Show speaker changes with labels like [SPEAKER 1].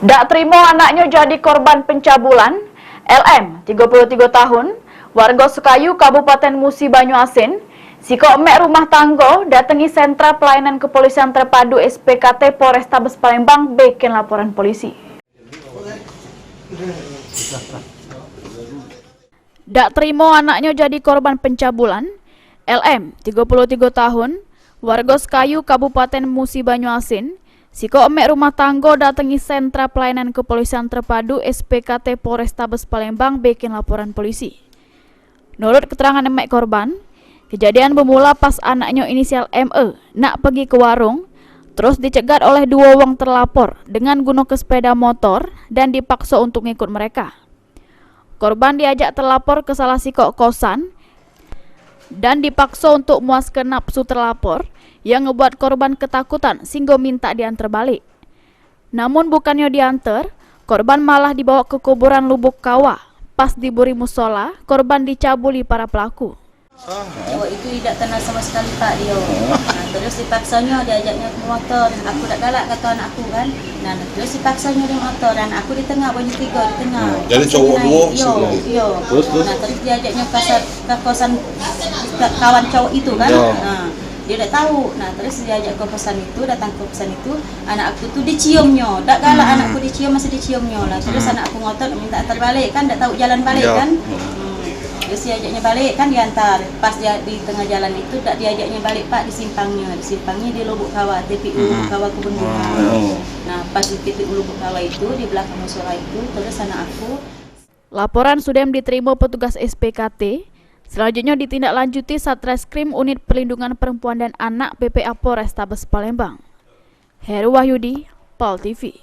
[SPEAKER 1] Dak terima anaknya jadi korban pencabulan, LM, 33 tahun, warga Sukayu, Kabupaten Musi Banyuasin, siko emek rumah tangga datangi sentra pelayanan kepolisian terpadu SPKT Polrestabes Palembang bikin laporan polisi. Dak terima anaknya jadi korban pencabulan, LM, 33 tahun, warga Sukayu, Kabupaten Musi Banyuasin, siko emek rumah tangga datangi sentra pelayanan kepolisian terpadu SPKT Polrestabes Palembang bikin laporan polisi. Menurut keterangan emek korban, kejadian bermula pas anaknya inisial ME nak pergi ke warung, terus dicegat oleh dua wong terlapor dengan guna ke sepeda motor dan dipaksa untuk ngikut mereka. Korban diajak terlapor ke salah sikok kosan dan dipaksa untuk memuaskan nafsu terlapor yang ngebuat korban ketakutan sehingga minta diantar balik. Namun bukannya diantar, korban malah dibawa ke kuburan Lubuk Kawah. Pas diburi musola, korban dicabuli para pelaku.
[SPEAKER 2] Oh, itu tidak kenal sama sekali Pak dia. Nah, terus dipaksanya diajaknya ke motor. Aku tak galak kata anak aku kan. Nah, terus dipaksanya di motor dan aku di tengah, banyak tiga di tengah.
[SPEAKER 3] Jadi cowok dua.
[SPEAKER 2] Iya. Nah, terus diajaknya ke kosan kawan cowok itu kan. Nah, dia udah tahu. Nah, terus diajak ke kosan itu, datang ke kosan itu, anak aku tuh diciumnya. Tak galak anakku dicium, masih diciumnya lah. Terus anak aku ngotot minta antar balik kan, tak tahu jalan balik kan. Terus diajaknya balik kan diantar. Pas dia di tengah jalan itu tak diajaknya balik Pak, disimpangnya di Lubuk Kawah, TPU Lubuk Kawah Kebun Bunga. Nah, pas di TPU Lubuk Kawah itu di belakang musola itu, terus anak aku.
[SPEAKER 1] Laporan sudah diterima petugas SPKT. Selanjutnya ditindaklanjuti Satreskrim Unit Perlindungan Perempuan dan Anak PPA Polrestabes Palembang. Heru Wahyudi, Pol TV.